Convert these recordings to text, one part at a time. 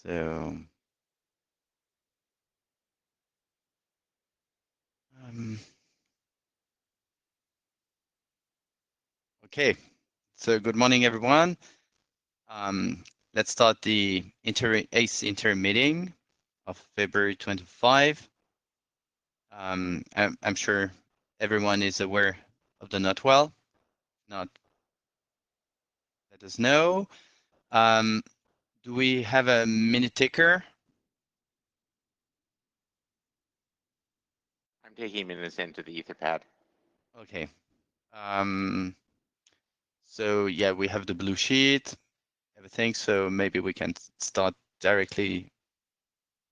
So okay, so good morning, everyone. Let's start the ACE interim meeting of February 25. I'm sure everyone is aware of the not well. Not, let us know. Do we have a minute taker? I'm taking minutes into the Etherpad. Okay. So yeah, we have the blue sheet, everything. So maybe we can start directly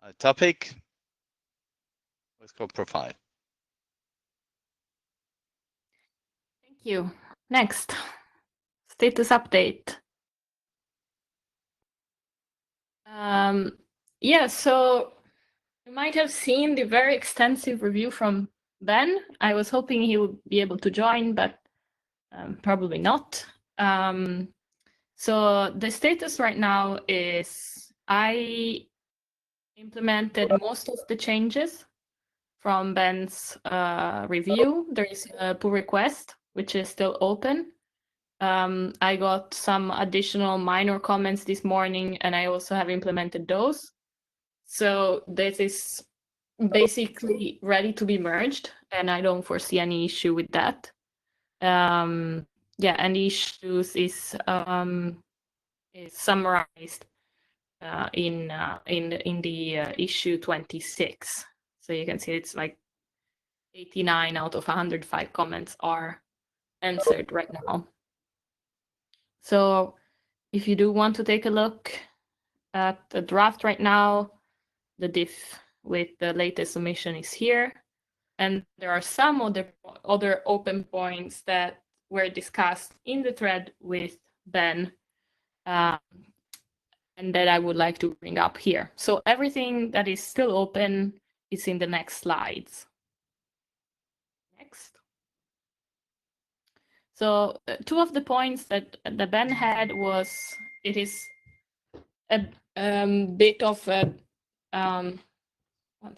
a topic. Let's go profile. Thank you. Next, status update. Yeah, so you might have seen the very extensive review from Ben. I was hoping he would be able to join, but probably not. So the status right now is I implemented most of the changes from Ben's review. There is a pull request, which is still open. I got some additional minor comments this morning, and I also have implemented those. So this is basically ready to be merged, and I don't foresee any issue with that. Yeah, and the issues is summarized in the issue 26. So you can see it's like 89 out of 105 comments are answered right now. So if you do want to take a look at the draft right now, the diff with the latest submission is here. And there are some other open points that were discussed in the thread with Ben and that I would like to bring up here. So everything that is still open is in the next slides. Next. So two of the points that Ben had was it is a bit of a, 1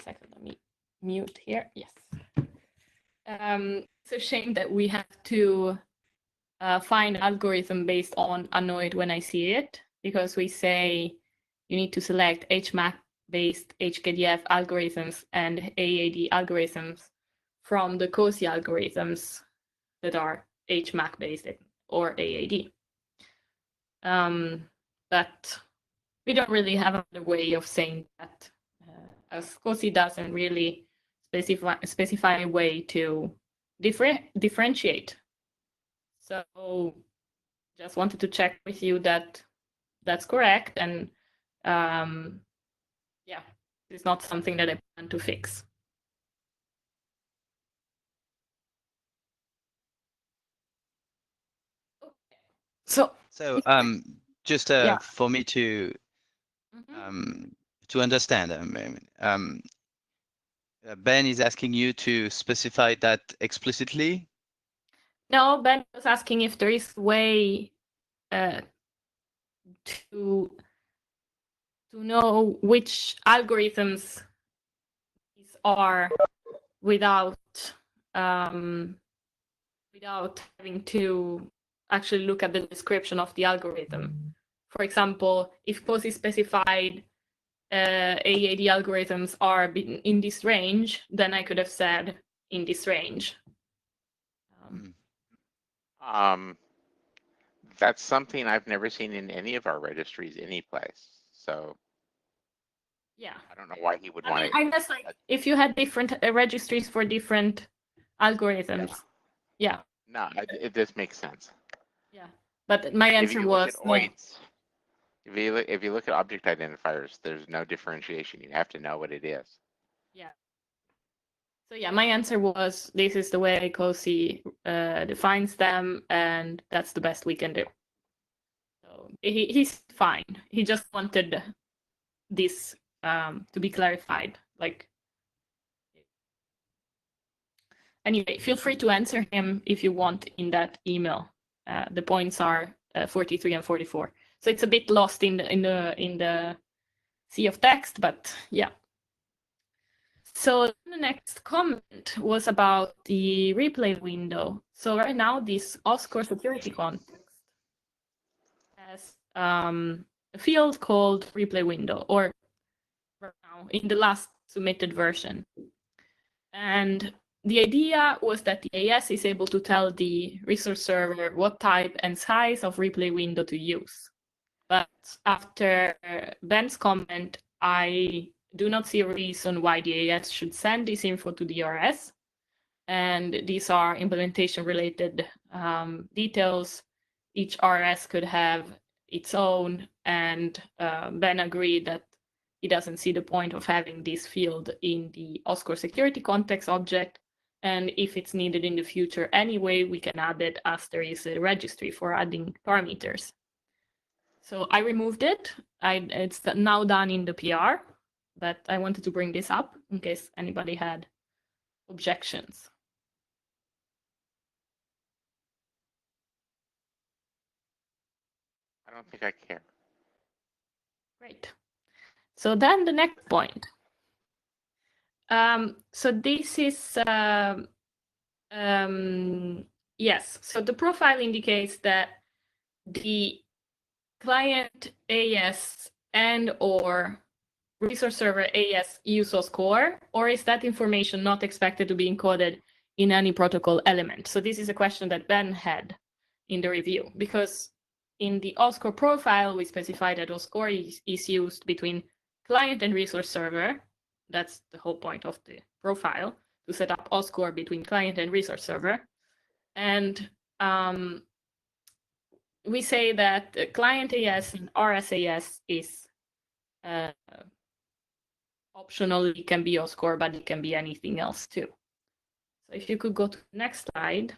second, let me mute here, yes. It's a shame that we have to find algorithm based on annoyed when I see it, because we say you need to select HMAC-based HKDF algorithms and AAD algorithms from the COSI algorithms that are HMAC-based or AAD. But we don't really have another way of saying that, as COSI doesn't really specify a way to differentiate. So just wanted to check with you that that's correct, and yeah, it's not something that I plan to fix. So just yeah. for me to understand, Ben is asking you to specify that explicitly. No, Ben was asking if there is a way to know which algorithms these are without having to actually look at the description of the algorithm. For example, if COSI specified AAD algorithms are in this range, then I could have said in this range. That's something I've never seen in any of our registries any place. So yeah, I don't know why he would want it. I guess like if you had different registries for different algorithms, yeah. No, this makes sense. Yeah, but my answer was no. If you look at object identifiers, there's no differentiation. You have to know what it is. Yeah. So yeah, my answer was this is the way COSI defines them, and that's the best we can do. So he's fine. He just wanted this to be clarified. Like, anyway, feel free to answer him if you want in that email. The points are 43 and 44. So it's a bit lost in the sea of text, but yeah. So the next comment was about the replay window. So right now, this OSCORE security context has a field called replay window, or right now in the last submitted version. And the idea was that the AS is able to tell the resource server what type and size of replay window to use. But after Ben's comment, I do not see a reason why the AS should send this info to the RS. And these are implementation related details. Each RS could have its own, and Ben agreed that he doesn't see the point of having this field in the OSCORE security context object. And if it's needed in the future anyway, we can add it as there is a registry for adding parameters. So I removed it. It's now done in the PR, but I wanted to bring this up in case anybody had objections. I don't think I care. Great. So then the next point. So this is, yes, so the profile indicates that the client AS and or resource server AS use OSCORE, or is that information not expected to be encoded in any protocol element? So this is a question that Ben had in the review, because in the OSCORE profile, we specify that OSCORE is used between client and resource server. That's the whole point of the profile, to set up OSCORE between client and resource server. And we say that client AS and RSAS is optional. It can be OSCORE, but it can be anything else too. So if you could go to the next slide.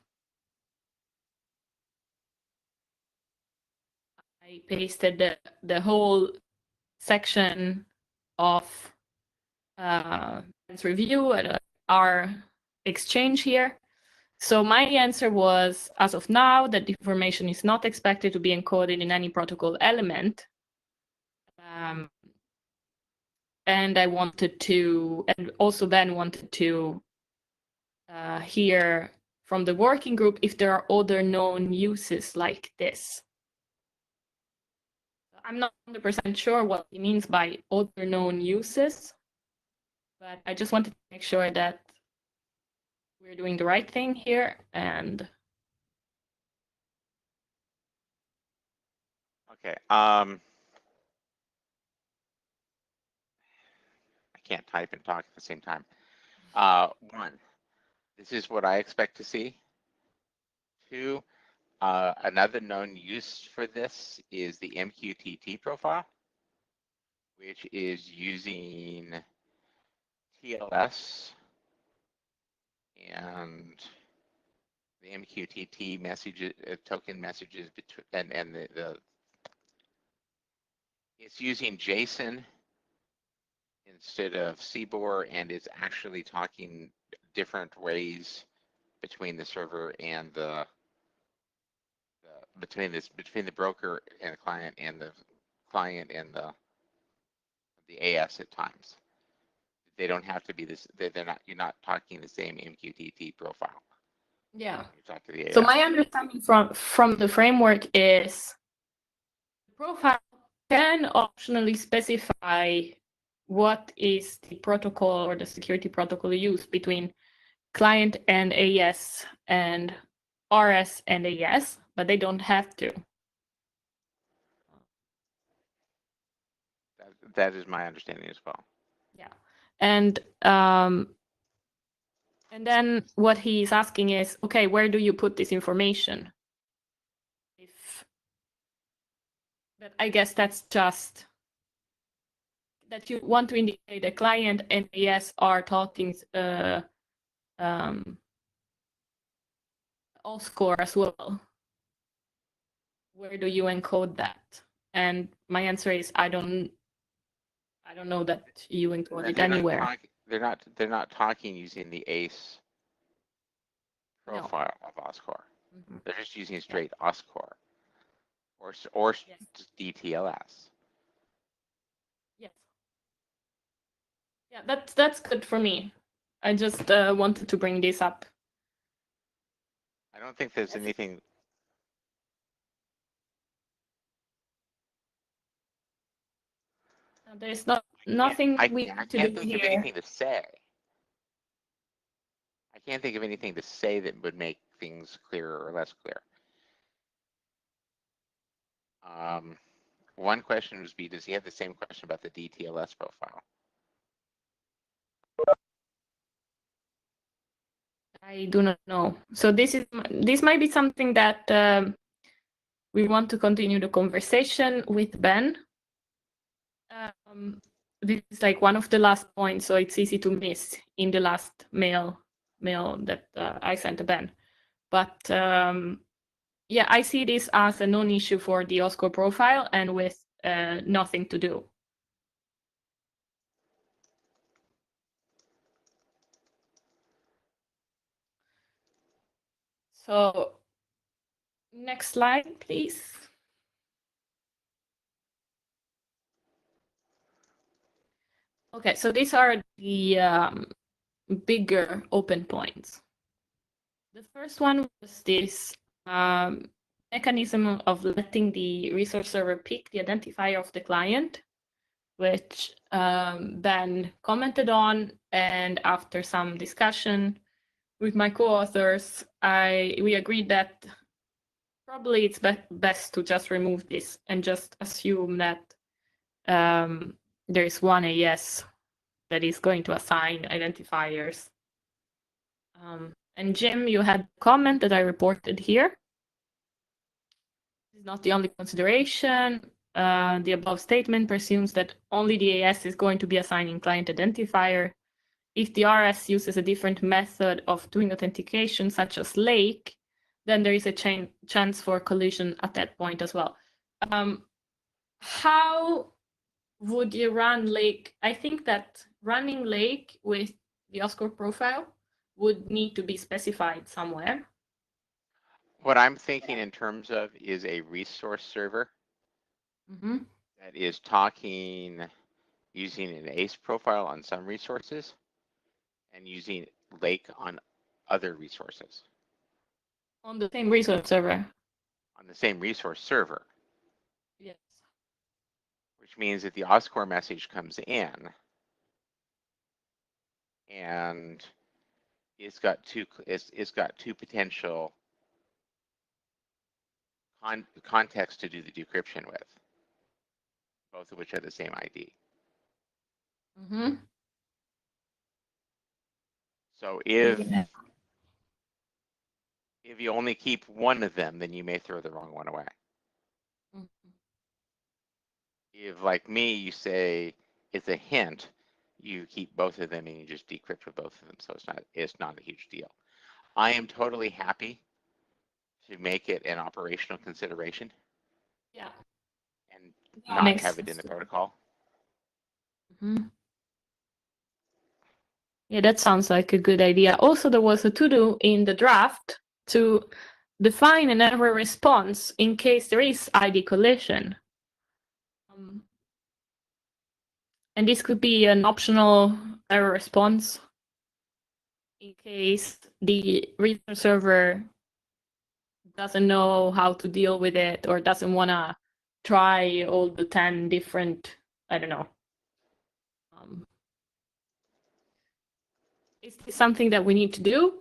I pasted the whole section of review and our exchange here. So my answer was, as of now, that the information is not expected to be encoded in any protocol element. And I wanted to, and also Ben wanted to hear from the working group if there are other known uses like this. I'm not 100% sure what he means by other known uses, but I just wanted to make sure that we're doing the right thing here. And Okay. I can't type and talk at the same time. One, this is what I expect to see. Two, another known use for this is the MQTT profile, which is using TLS and the MQTT messages, token messages between, and the it's using JSON instead of CBOR, and it's actually talking different ways between the server and between the broker and the client and the AS at times. They don't have to be this. They're not. You're not talking the same MQTT profile. yeah. You talk to the AS. So my understanding from the framework is the profile can optionally specify what is the protocol or the security protocol used between client and AS and RS and AS, but they don't have to. That is my understanding as well. Yeah, and then what he's asking is, okay, where do you put this information? But I guess that's just that you want to indicate the client and AS are talking OSCORE as well. Where do you encode that? And my answer is I don't know that you encode it anywhere. They're not talking using the ACE profile of OSCORE. Mm-hmm. They're just using straight OSCORE or Yes. DTLS. Yes. Yeah, that's good for me. I just wanted to bring this up. I don't think there's anything. There's nothing I we can't, I need to can't do think of here. anything to say. I can't think of anything to say that would make things clearer or less clear. One question would be, does he have the same question about the DTLS profile? I do not know. So this might be something that we want to continue the conversation with Ben. This is like one of the last points, so it's easy to miss in the last mail that I sent to Ben. But yeah, I see this as a non-issue for the OSCO profile and with nothing to do. So next slide, please. Okay, so these are the bigger open points. The first one was this mechanism of letting the resource server pick the identifier of the client, which Ben commented on, and after some discussion with my co-authors, we agreed that probably it's best to just remove this and just assume that there is one AS that is going to assign identifiers. And Jim, you had a comment that I reported here. This is not the only consideration. The above statement presumes that only the AS is going to be assigning client identifier. If the RS uses a different method of doing authentication, such as Lake, then there is a chance for collision at that point as well. How would you run Lake? I think that running Lake with the OSCO profile would need to be specified somewhere. What I'm thinking in terms of is a resource server that is talking using an ACE profile on some resources and using Lake on other resources. On the same resource server. On the same resource server. Yes. Which means that the OSCORE message comes in and it's got two potential contexts to do the decryption with, both of which are the same ID. So if you only keep one of them, then you may throw the wrong one away. If, like me, you say it's a hint, you keep both of them and you just decrypt with both of them, so it's not a huge deal. I am totally happy to make it an operational consideration. Yeah. And not have it in the protocol. Yeah, that sounds like a good idea. Also, there was a to-do in the draft to define an error response in case there is ID collision. And this could be an optional error response in case the resource server doesn't know how to deal with it or doesn't want to try all the 10 different, I don't know. Is this something that we need to do?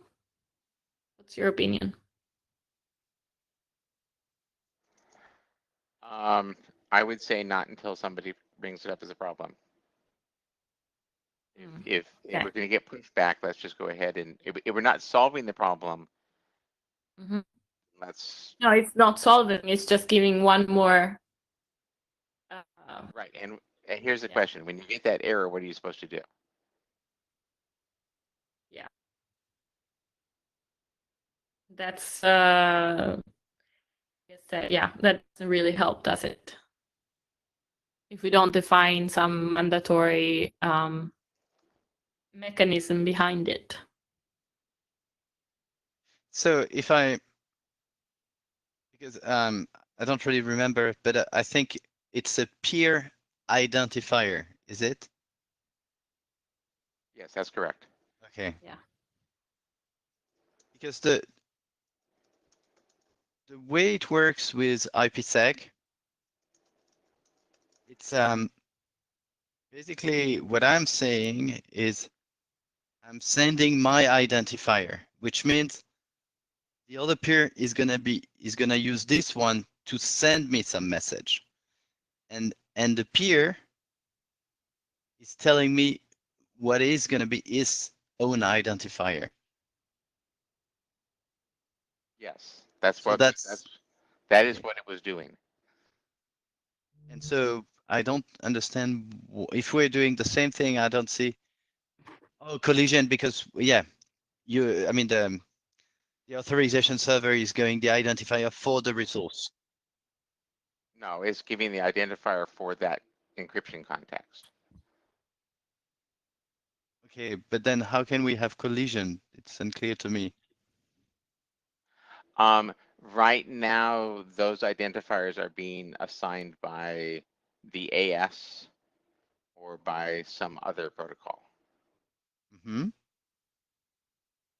What's your opinion? I would say not until somebody brings it up as a problem. If we're going to get pushback, let's just go ahead and if we're not solving the problem, let's. No, it's not solving. It's just giving one more. Right, and here's the question: when you get that error, what are you supposed to do? Yeah, that's yeah, that doesn't really help, does it? If we don't define some mandatory mechanism behind it. So if I, because I don't really remember, but I think it's a peer identifier, is it? Yes, that's correct. Okay. Yeah. Because the way it works with IPsec, it's basically what I'm saying is I'm sending my identifier, which means the other peer is gonna use this one to send me some message, and the peer is telling me what is gonna be his own identifier. Yes, that's So what that's that is okay. what it was doing. And so I don't understand if we're doing the same thing. I don't see collision because yeah, I mean the authorization server is going the identifier for the resource. No, it's giving the identifier for that encryption context. Okay, but then how can we have collision? It's unclear to me. Right now, those identifiers are being assigned by the AS or by some other protocol. Mm-hmm.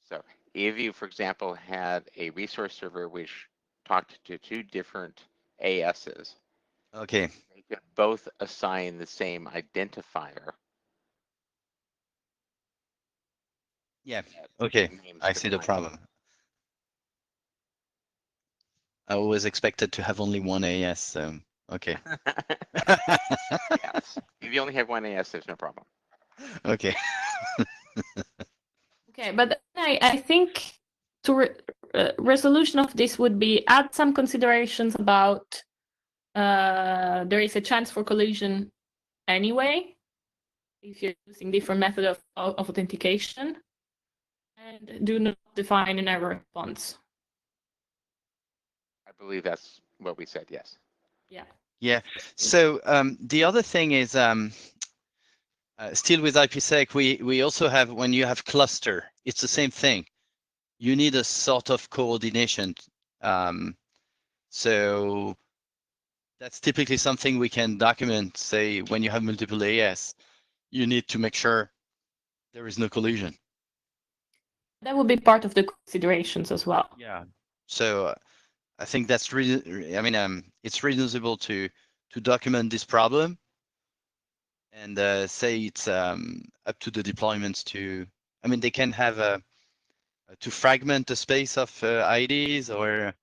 So if you, for example, had a resource server which talked to two different ASs, Okay. they could both assign the same identifier. Yeah. that Okay. names I the see the client. problem. I always expected to have only one AS, so okay. Yes. If you only have one AS, there's no problem. Okay. Okay, but I think resolution of this would be add some considerations about there is a chance for collision anyway if you're using different method of authentication, and do not define an error response. I believe that's what we said, yes. Yeah. Yeah. So the other thing is still with IPsec, we also have when you have cluster, it's the same thing. You need a sort of coordination. So that's typically something we can document. Say when you have multiple AS, you need to make sure there is no collision. That would be part of the considerations as well. Yeah. So I think that's really, I mean, it's reasonable to document this problem and say it's up to the deployments to, I mean, they can have to fragment the space of IDs or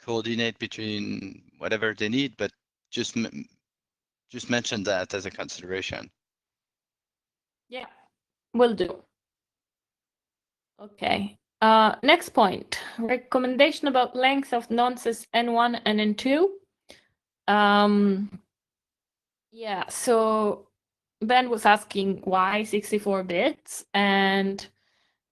coordinate between whatever they need, but just mention that as a consideration. Yeah, will do. Okay. Next point, recommendation about length of nonces N1 and N2. Yeah, so Ben was asking why 64 bits, and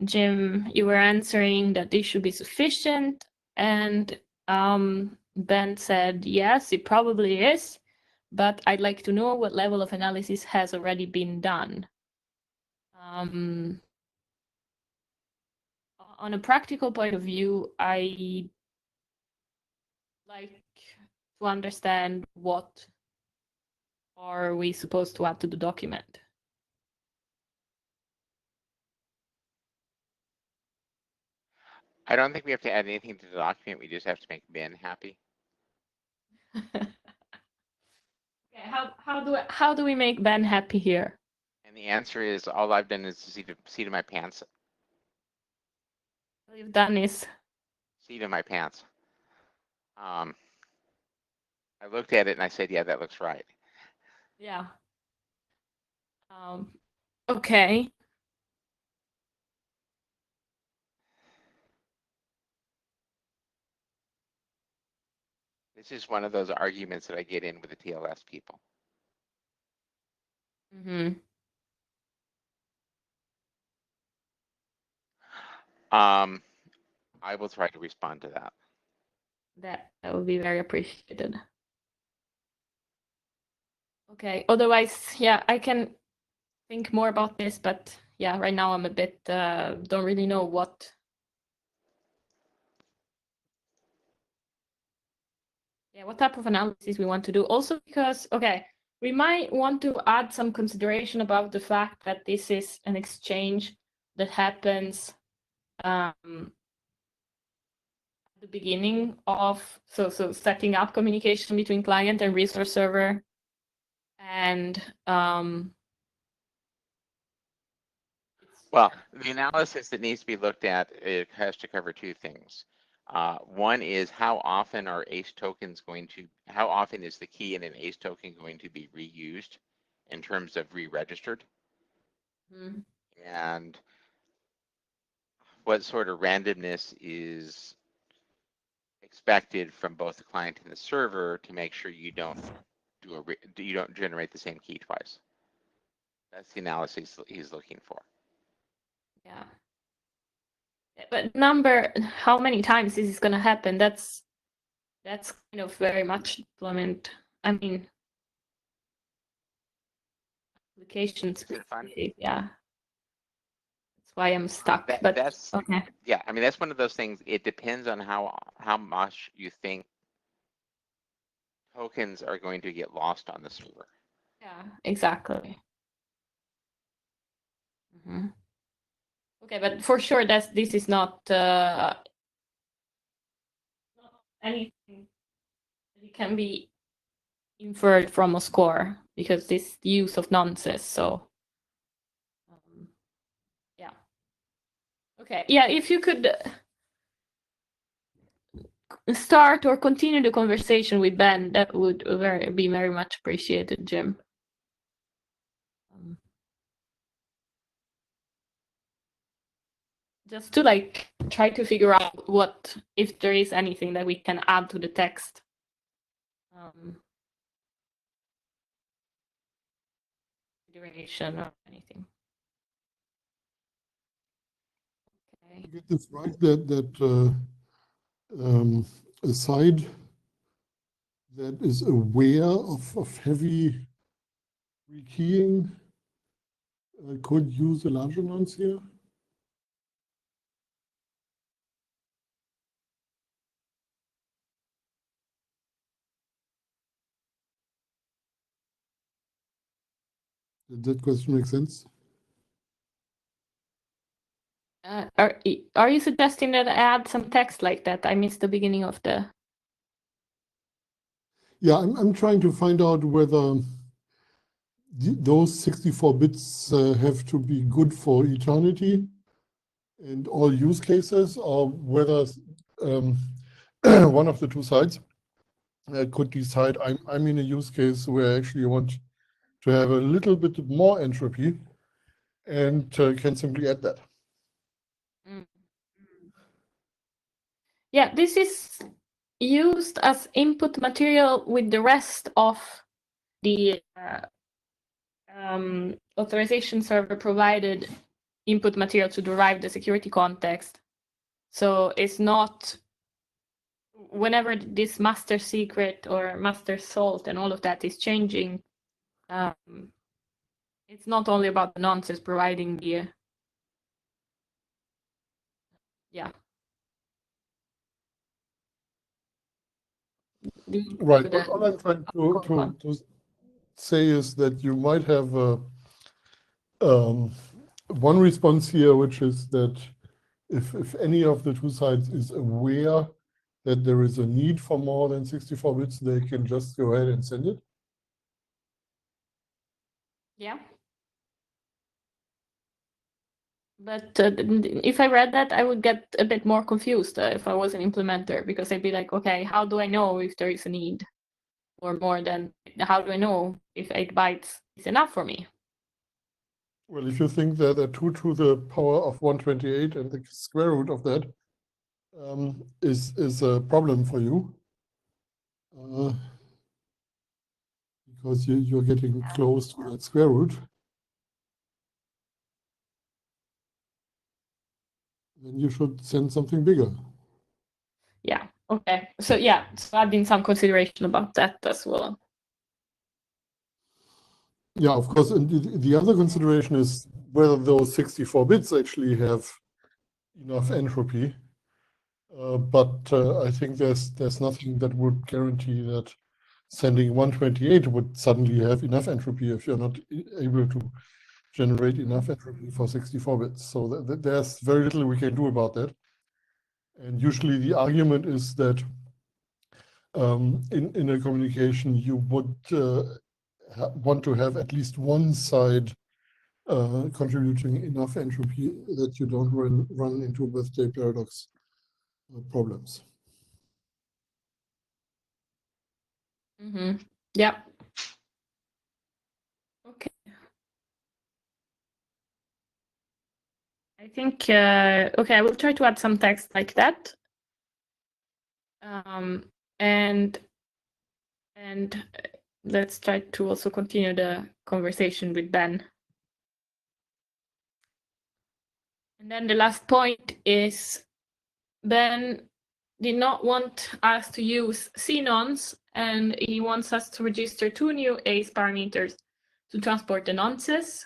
Jim, you were answering that this should be sufficient, and Ben said, yes, it probably is, but I'd like to know what level of analysis has already been done. On a practical point of view, I like to understand what are we supposed to add to the document. I don't think we have to add anything to the document. We just have to make Ben happy. Okay, how do we make Ben happy here? And the answer is all I've done is seat of my pants. What you've done is Seat of my pants. I looked at it and I said, yeah, that looks right. yeah. Okay. This is one of those arguments that I get in with the TLS people. Mm-hmm. I will try to respond to that. That would be very appreciated. Okay. Otherwise, yeah, I can think more about this, but yeah, right now I'm a bit don't really know what. Yeah, what type of analysis we want to do. Also because, okay, We might want to add some consideration about the fact that this is an exchange that happens at the beginning of, so setting up communication between client and resource server. And well, the analysis that needs to be looked at, it has to cover two things. One is how often are ACE tokens how often is the key in an ACE token going to be reused in terms of re-registered? Mm-hmm. And what sort of randomness is expected from both the client and the server to make sure you don't generate the same key twice. That's the analysis he's looking for. Yeah. But how many times this is going to happen? That's kind of very much deployment. I mean, application specific. Yeah. That's why I'm stuck. But that's okay. Yeah, I mean that's one of those things. It depends on how much you think tokens are going to get lost on the server. Yeah, exactly. Mm-hmm. Okay, but for sure this is not anything that can be inferred from a score, because this use of nonces. So yeah. Okay. Yeah, if you could start or continue the conversation with Ben, that would be very much appreciated, Jim. Just to like try to figure out if there is anything that we can add to the text. Duration or anything. Okay. To get this right, that a side that is aware of heavy rekeying could use a larger nonce here. Did that question make sense? Are you suggesting that I add some text like that? I missed the beginning of the. Yeah, I'm trying to find out whether those 64 bits have to be good for eternity and all use cases, or whether one of the two sides could decide I'm in a use case where I actually want to have a little bit more entropy and can simply add that. Yeah, this is used as input material with the rest of the authorization server provided input material to derive the security context. So it's not, whenever this master secret or master salt and all of that is changing, it's not only about the nonces providing the, yeah. Right. All I'm trying to say is that you might have one response here, which is that if any of the two sides is aware that there is a need for more than 64 bits, they can just go ahead and send it. Yeah. But if I read that, I would get a bit more confused if I was an implementer, because I'd be like, okay, how do I know if there is a need? Or more than, how do I know if 8 bytes is enough for me? Well, if you think that a 2 to the power of 128 and the square root of that is a problem for you, because you're getting close to that square root, then you should send something bigger. Yeah, okay. So yeah, so adding some consideration about that as well. Yeah, of course. And the other consideration is whether those 64 bits actually have enough entropy. But I think there's nothing that would guarantee that sending 128 would suddenly have enough entropy if you're not able to generate enough entropy for 64 bits. So there's very little we can do about that. And usually the argument is that in a communication, you would want to have at least one side contributing enough entropy that you don't run into birthday paradox problems. Mm-hmm. Yeah. Okay. I think, okay, I will try to add some text like that. And let's try to also continue the conversation with Ben. And then the last point is Ben did not want us to use C-nonce, and he wants us to register 2 new ACE parameters to transport the nonces.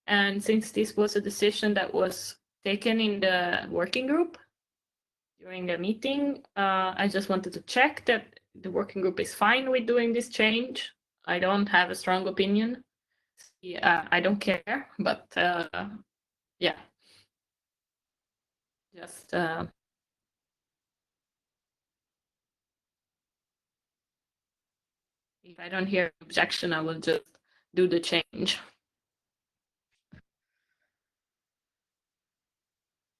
And since this was a decision that was taken in the working group during the meeting, I just wanted to check that the working group is fine with doing this change. I don't have a strong opinion. I don't care, but yeah. Just if I don't hear objection, I will just do the change.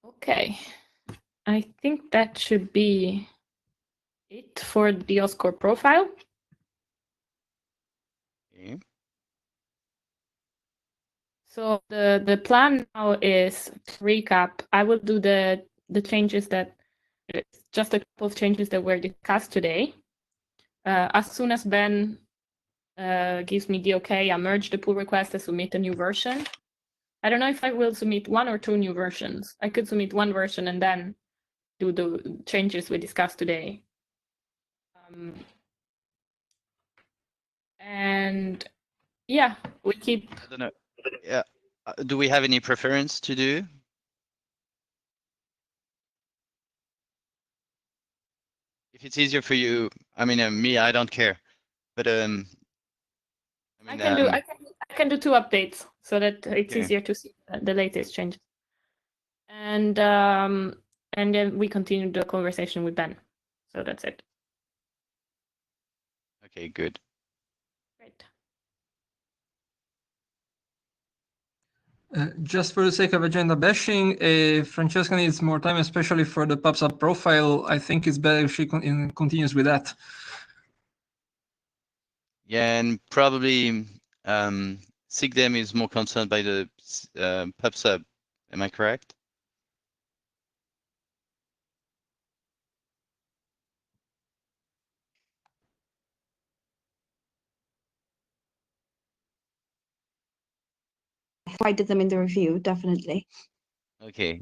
Okay, I think that should be it for the OSCORE profile. Okay. So the plan now is to recap. I will do the changes that, just a couple of changes that were discussed today. As soon as Ben gives me the okay, I merge the pull request and submit a new version. I don't know if I will submit 1 or 2 new versions. I could submit 1 version and then do the changes we discussed today. And yeah, we keep. I don't know. Yeah. Do we have any preference to do? If it's easier for you, I mean, me, I don't care. But I mean, I can do 2 updates so that it's Okay. easier to see the latest changes. And then we continue the conversation with Ben. So that's it. Okay, good. Great. Just for the sake of agenda bashing, if Francesca needs more time, especially for the PubSub profile, I think it's better if she continues with that. Yeah, and probably SIGDEM is more concerned by the PubSub. Am I correct? Provided them in the review, definitely. Okay.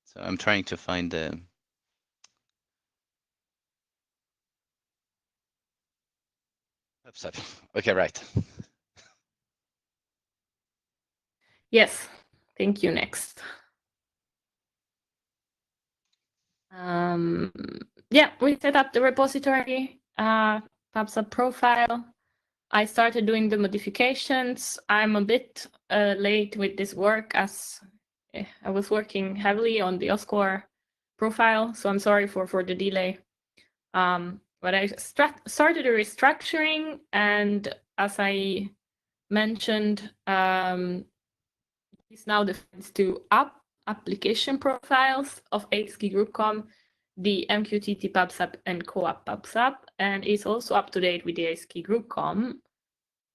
So I'm trying to find the PubSub. Okay, right. Yes. Thank you. Next. Yeah, we set up the repository, PubSub profile. I started doing the modifications. I'm a bit late with this work as I was working heavily on the OSCORE profile, so I'm sorry for the delay. But I started a restructuring, and as I mentioned, it's now defines 2 application profiles of ASCII GroupCom, the MQTT PubSub and CoAP PubSub, and it's also up to date with the ASCII GroupCom.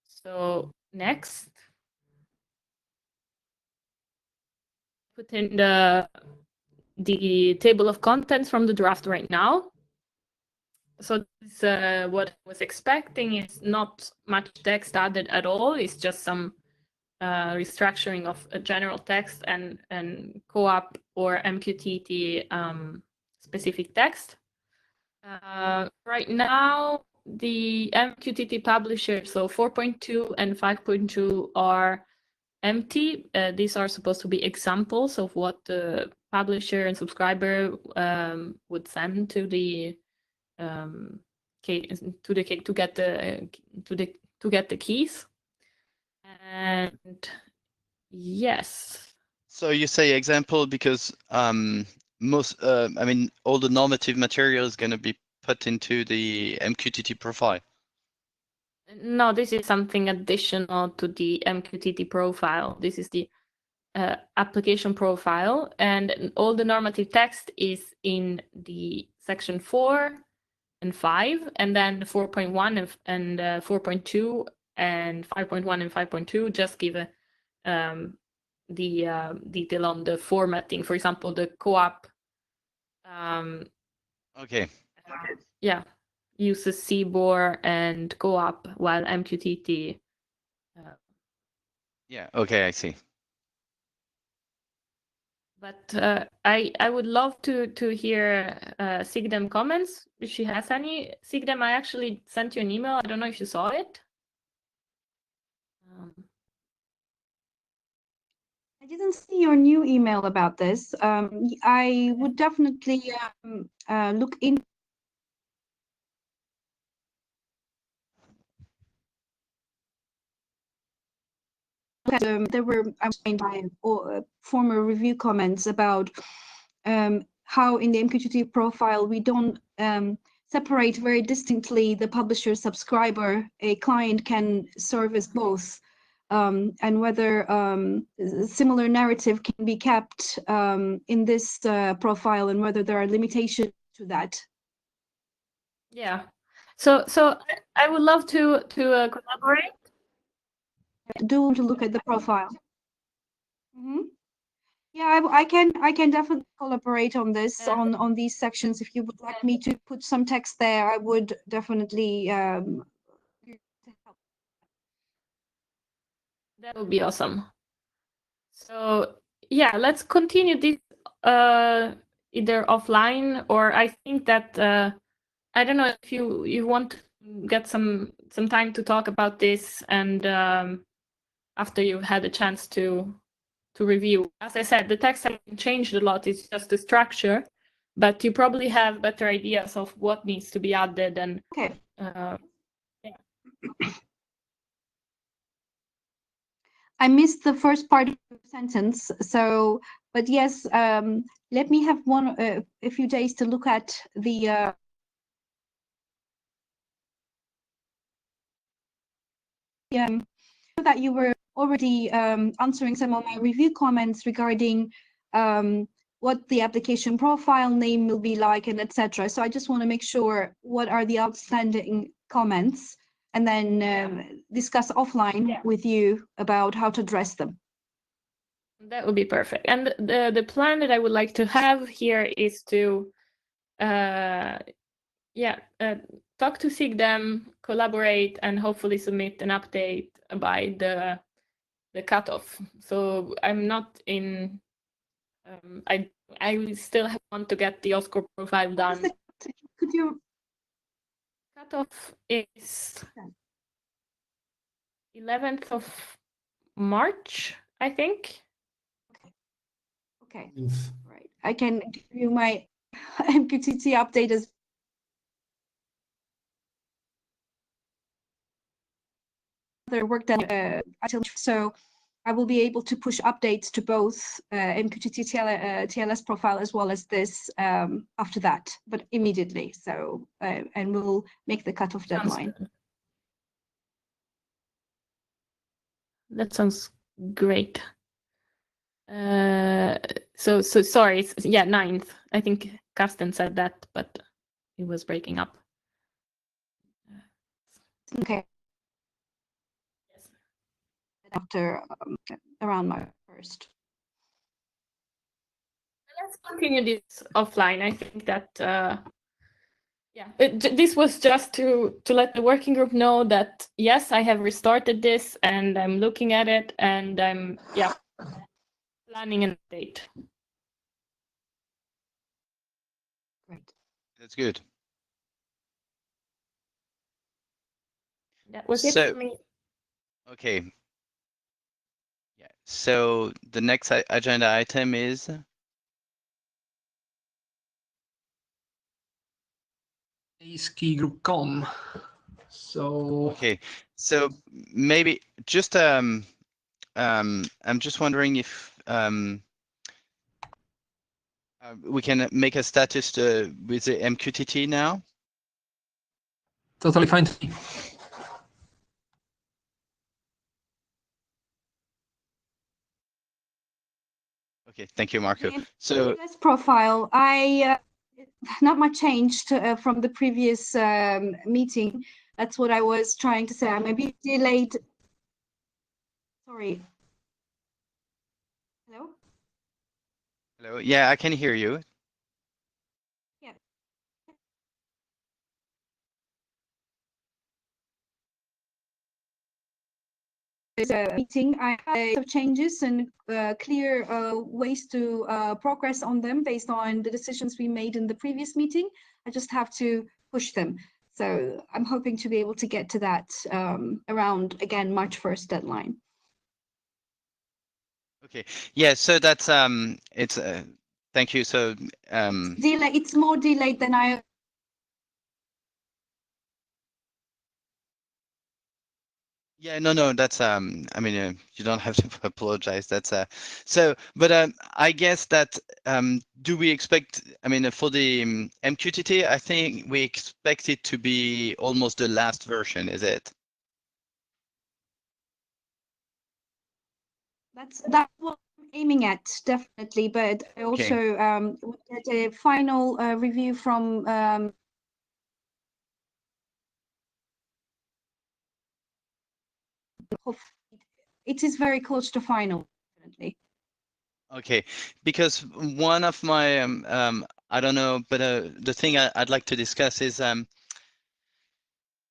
So next, put in the table of contents from the draft right now. So this, what I was expecting is not much text added at all. It's just some restructuring of a general text and CoAP or MQTT specific text. Right now, the MQTT publisher, so 4.2 and 5.2 are empty. These are supposed to be examples of what the publisher and subscriber would send to the to get the keys. And yes. So you say example because most, I mean, all the normative material is going to be put into the MQTT profile. No, this is something additional to the MQTT profile. This is the application profile, and all the normative text is in the section 4 and 5, and then 4.1 and 4.2 and 5.1 and 5.2 just give the detail on the formatting. For example, the co-op. Okay. Yeah, uses CBOR and co-op, while MQTT. Yeah. Okay, I see. But I would love to hear Sigdem comments if she has any. Sigdem, I actually sent you an email. I don't know if you saw it. I didn't see your new email about this. I would definitely look in. There were former review comments about how in the MQTT profile we don't separate very distinctly the publisher subscriber. A client can serve as both, and whether similar narrative can be kept in this profile, and whether there are limitations to that. Yeah. So I would love to collaborate. Do want to look at the profile. Yeah, I can definitely collaborate on this, on these sections. If you would like me to put some text there, I would definitely That would be awesome. So yeah, let's continue this either offline, or I think that I don't know if you want to get some time to talk about this, and after you've had a chance to review. As I said, the text hasn't changed a lot. It's just the structure, but you probably have better ideas of what needs to be added. And okay. Yeah. I missed the first part of the sentence. So, but yes, let me have a few days to look at the. That you were already answering some of my review comments regarding what the application profile name will be like, and etc. So I just want to make sure what are the outstanding comments, and then discuss offline with you about how to address them. That would be perfect. And the plan that I would like to have here is to talk to Sigdem, collaborate, and hopefully submit an update by the cutoff. So I'm not in. I still want to get the OSCOR profile done. Could you? Cutoff is 11th of March, I think. Okay. Right. I can give you my MQTT update as other work done until, so I will be able to push updates to both MQTT TLS profile as well as this after that, but immediately. So and we'll make the cutoff deadline. That sounds great. So sorry, it's, yeah, 9th. I think Carsten said that, but it was breaking up. Okay. Yes. After around March 1st. Let's continue this offline. I think that this was just to let the working group know that yes, I have restarted this and I'm looking at it, and I'm planning an update. Great. That's good. That was it So- for me. Okay. Yeah. So the next agenda item is. is key group com. So Okay, so maybe just I'm just wondering if we can make a status with the MQTT now. totally fine to me. Okay, thank you, Marco. The So this profile, I not much changed from the previous meeting. That's what I was trying to say. I maybe delayed. Sorry. Hello? hello, yeah, I can hear you. Yeah. This meeting, I had some changes and clear ways to progress on them based on the decisions we made in the previous meeting. I just have to push them. So I'm hoping to be able to get to that around, again, March 1st deadline. Okay, yeah, so that's it's thank you. So It's more delayed than I. yeah, no, that's I mean, you don't have to apologize. That's so, but I guess that do we expect? I mean, for the MQTT, I think we expect it to be almost the last version. Is it? That's what I'm aiming at, definitely. But I also get a final review from it is very close to final, definitely. Okay, because one of my I don't know, but the thing I'd like to discuss is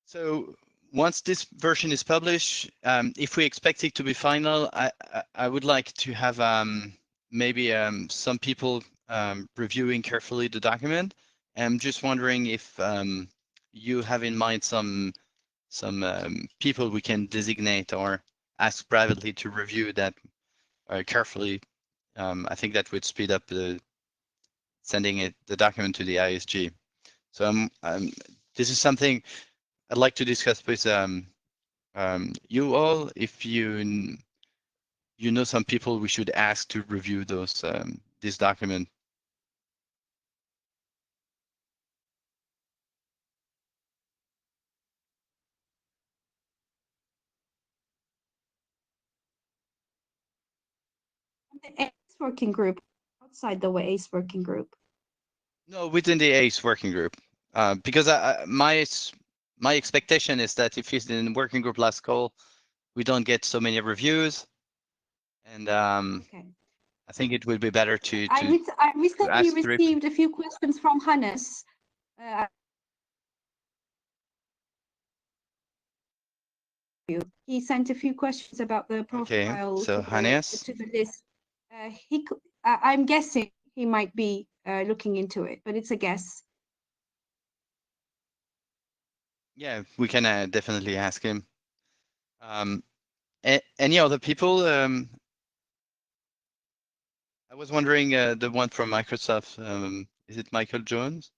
so once this version is published, if we expect it to be final, I would like to have maybe some people reviewing carefully the document. I'm just wondering if you have in mind some people we can designate or ask privately to review that carefully. I think that would speed up the sending the document to the ISG. So this is something I'd like to discuss with you all. If you know some people we should ask to review those this document. The ACE working group, outside the ACE working group. No, within the ACE working group, because my expectation is that if it's in working group last call, we don't get so many reviews, and Okay. I think it would be better to I recently ask received a few questions from Hannes. He sent a few questions about the profile so Hannes, to the list. I'm guessing he might be looking into it, but it's a guess. yeah, we can definitely ask him. Any other people? I was wondering the one from Microsoft. Is it Michael Jones?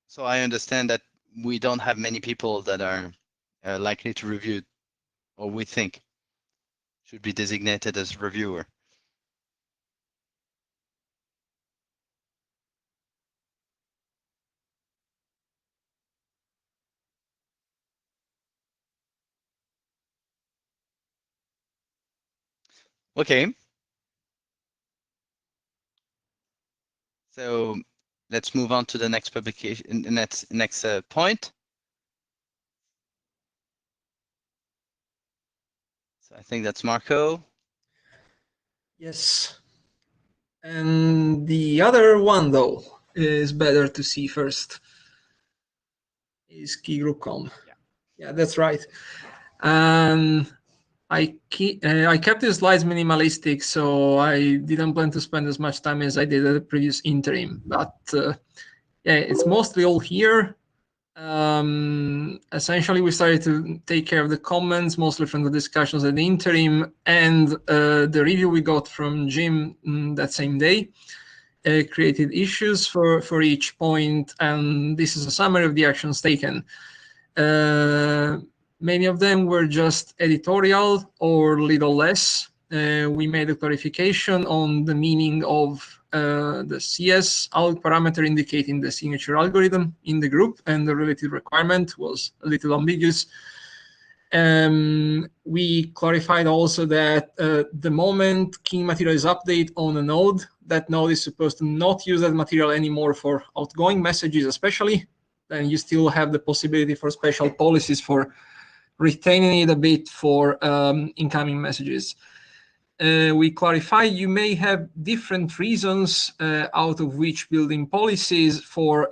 So I understand that we don't have many people that are likely to review, or we think should be designated as reviewer. Okay. So let's move on to the next publication, next point. So I think that's Marco. Yes. And the other one, though, is better to see first. Is key group com. Yeah. Yeah, that's right. And I kept the slides minimalistic, so I didn't plan to spend as much time as I did at the previous interim. But yeah, it's mostly all here. Essentially, we started to take care of the comments, mostly from the discussions at the interim, and the review we got from Jim that same day. Created issues for each point, and this is a summary of the actions taken. Many of them were just editorial or little less. We made a clarification on the meaning of the CS alg parameter indicating the signature algorithm in the group, and the related requirement was a little ambiguous. We clarified also that the moment key material is updated on a node, that node is supposed to not use that material anymore for outgoing messages, especially. Then you still have the possibility for special policies for retaining it a bit for incoming messages. We clarify you may have different reasons out of which building policies for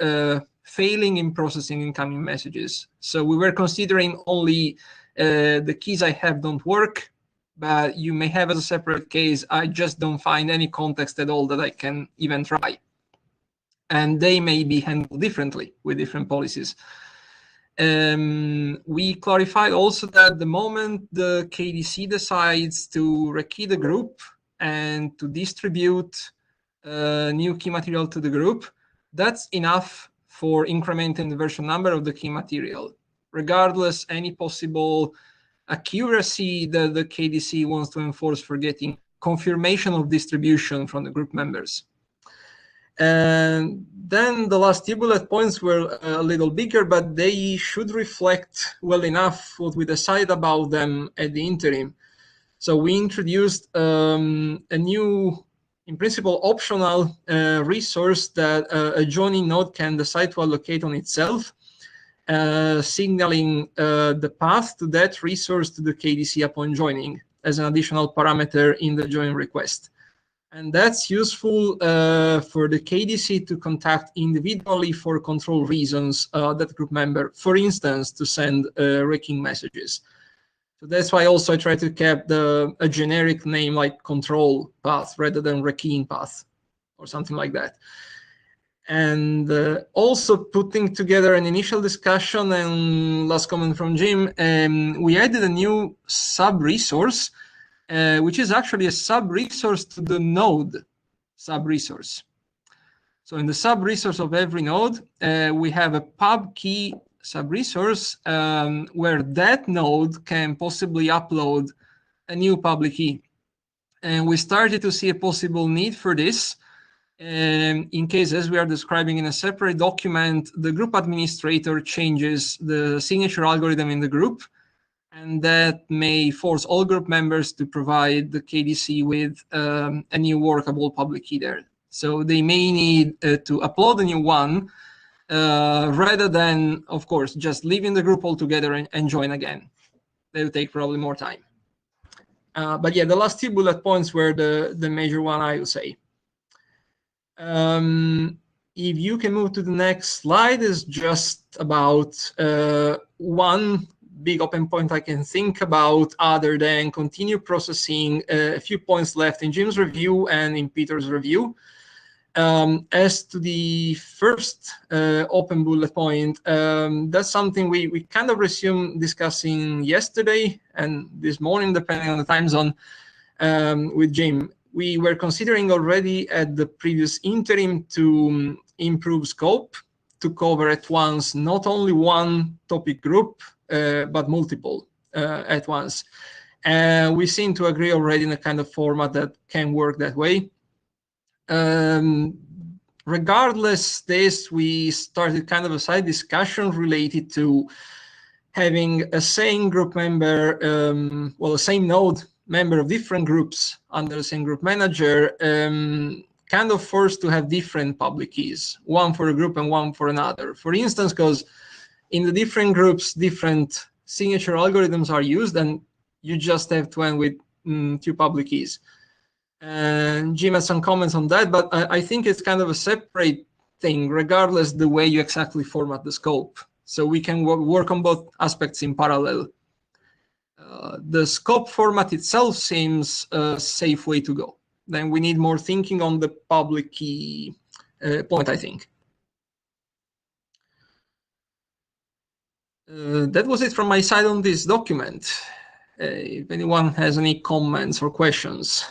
failing in processing incoming messages. So we were considering only the keys I have don't work, but you may have as a separate case, I just don't find any context at all that I can even try. And they may be handled differently with different policies. We clarified also that the moment the KDC decides to rekey the group and to distribute new key material to the group, that's enough for incrementing the version number of the key material, regardless any possible accuracy that the KDC wants to enforce for getting confirmation of distribution from the group members. And then the last 2 bullet points were a little bigger, but they should reflect well enough what we decided about them at the interim. So we introduced a new, in principle, optional resource that a joining node can decide to allocate on itself, signaling the path to that resource to the KDC upon joining as an additional parameter in the join request. And that's useful for the KDC to contact individually for control reasons that group member, for instance, to send raking messages. So that's why also I try to keep a generic name like control path rather than rekeying path or something like that. And also putting together an initial discussion and last comment from Jim, we added a new sub-resource which is actually a sub-resource to the node sub-resource. So in the sub-resource of every node, we have a pub key sub-resource where that node can possibly upload a new public key. And we started to see a possible need for this in case, as we are describing in a separate document, the group administrator changes the signature algorithm in the group, and that may force all group members to provide the KDC with a new workable public key there. So they may need to upload a new one rather than, of course, just leaving the group altogether and join again. That will take probably more time. But yeah, the last 2 bullet points were the major one, I would say. If you can move to the next slide, is just about one big open point I can think about other than continue processing a few points left in Jim's review and in Peter's review. As to the first open bullet point, that's something we kind of resumed discussing yesterday and this morning, depending on the time zone, with Jim. We were considering already at the previous interim to improve scope to cover at once not only one topic group, but multiple at once. We seem to agree already in a kind of format that can work that way. Regardless this, we started kind of a side discussion related to having a same group member, well, a same node member of different groups under the same group manager, kind of forced to have different public keys, one for a group and one for another. For instance, because in the different groups, different signature algorithms are used, and you just have to end with 2 public keys. And Jim had some comments on that, but I think it's kind of a separate thing, regardless the way you exactly format the scope. So we can work on both aspects in parallel. The scope format itself seems a safe way to go. Then we need more thinking on the public key point, I think. That was it from my side on this document. If anyone has any comments or questions.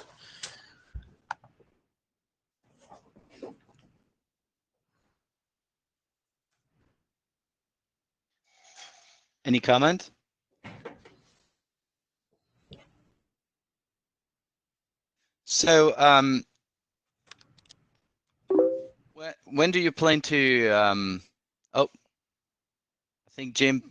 Any comment? So, when do you plan to? Oh, I think Jim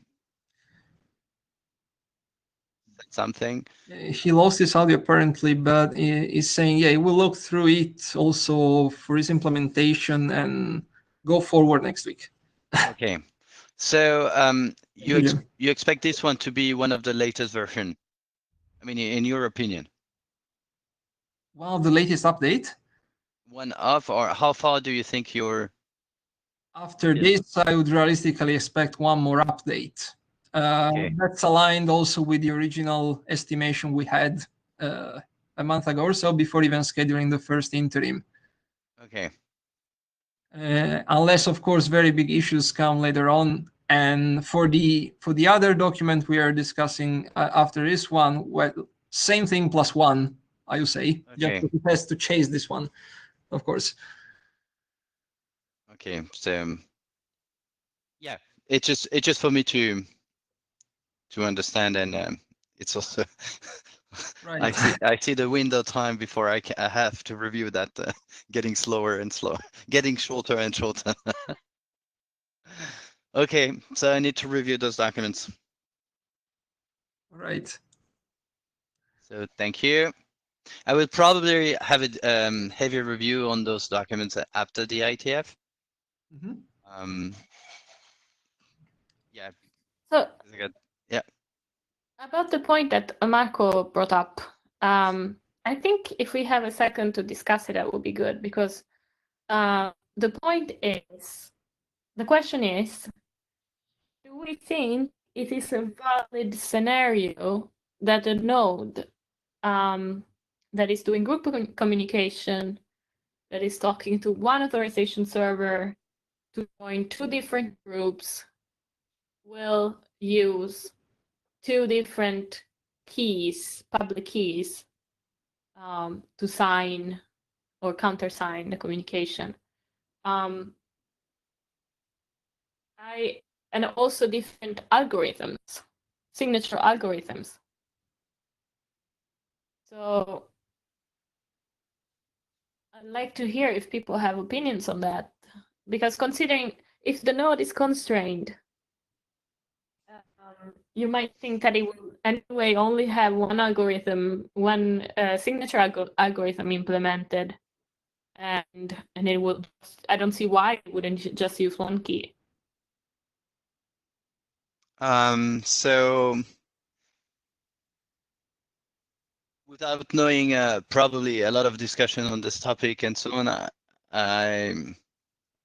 said something. He lost his audio apparently, but he's saying, yeah, we'll look through it also for his implementation and go forward next week. Okay, so you Yeah. you expect this one to be one of the latest version? I mean, in your opinion, Well, the latest update. one of, or how far do you think you're? After Yes. this, I would realistically expect one more update. Okay. That's aligned also with the original estimation we had a month ago or so before even scheduling the first interim. Okay. Unless, of course, very big issues come later on. And for the other document we are discussing after this one, well, same thing plus one, I would say. Okay. Just it has to chase this one, of course. Okay. So, yeah, it's just for me to understand, and it's also Right. I see the window time before I have to review that getting slower and slower, getting shorter and shorter. Okay, so I need to review those documents. Right. So thank you. I will probably have a heavier review on those documents after the IETF. Mm-hmm. Yeah. So yeah. about the point that Marco brought up, I think if we have a second to discuss it, that would be good, because the question is, do we think it is a valid scenario that a node that is doing group communication, that is talking to one authorization server to join two different groups, will use two different keys, public keys, to sign or countersign the communication? And also different algorithms, signature algorithms. So I'd like to hear if people have opinions on that, because considering if the node is constrained, you might think that it will anyway only have one algorithm, one signature algorithm implemented, and it will. I don't see why it wouldn't just use one key. So without knowing probably a lot of discussion on this topic and so on, I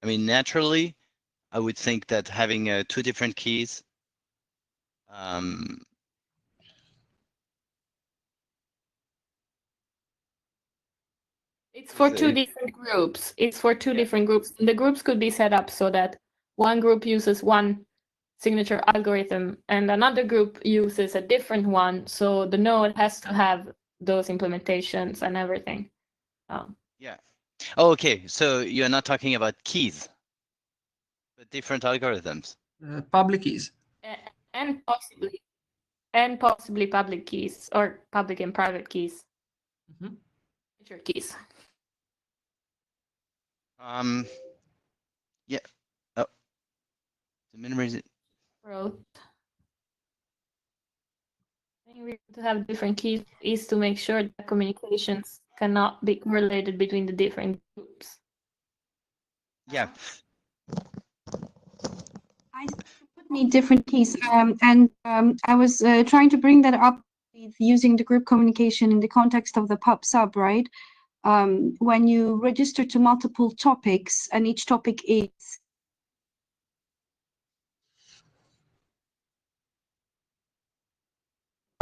mean, naturally, I would think that having two different keys It's for two different groups. It's for two different groups. The groups could be set up so that one group uses one signature algorithm and another group uses a different one. So the node has to have those implementations and everything. Yeah. Oh, okay. So you're not talking about keys, but different algorithms. Public keys. And possibly public keys or public and private keys. Mm-hmm. Signature keys. Yeah. Oh, the minimize. To have different keys is to make sure that communications cannot be correlated between the different groups. Yeah. I would need different keys, and I was trying to bring that up with using the group communication in the context of the pub sub, right? When you register to multiple topics and each topic is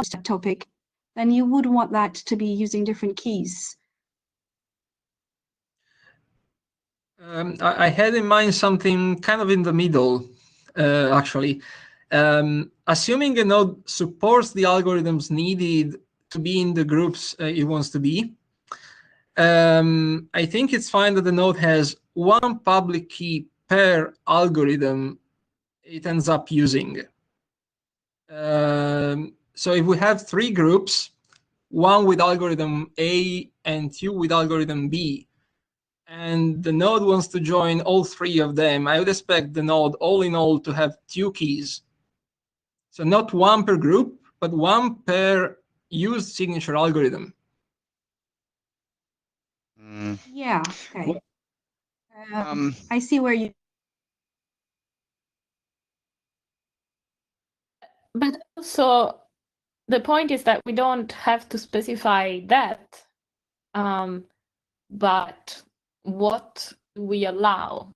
topic, then you would want that to be using different keys. I had in mind something kind of in the middle, actually. Assuming a node supports the algorithms needed to be in the groups it wants to be, I think it's fine that the node has one public key per algorithm it ends up using. So if we have 3 groups, one with algorithm A and 2 with algorithm B, and the node wants to join all 3 of them, I would expect the node all in all to have 2 keys. So not one per group, but one per used signature algorithm. Yeah, okay. Um, I see where you. But also, the point is that we don't have to specify that, but what do we allow?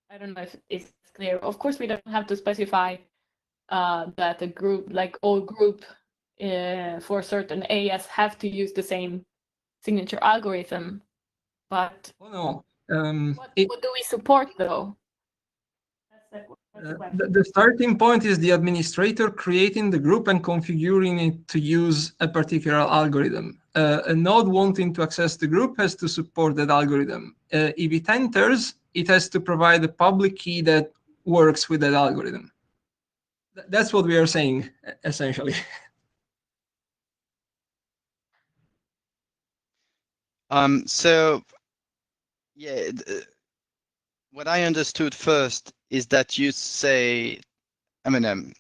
I don't know if it's clear. Of course, we don't have to specify that a group, like all group for certain AS, have to use the same signature algorithm. But Oh no. what do we support though? That's the question. The starting point is the administrator creating the group and configuring it to use a particular algorithm. A node wanting to access the group has to support that algorithm. If it enters, it has to provide a public key that works with that algorithm. That's what we are saying, essentially. So yeah, what I understood first is that you say, I mean,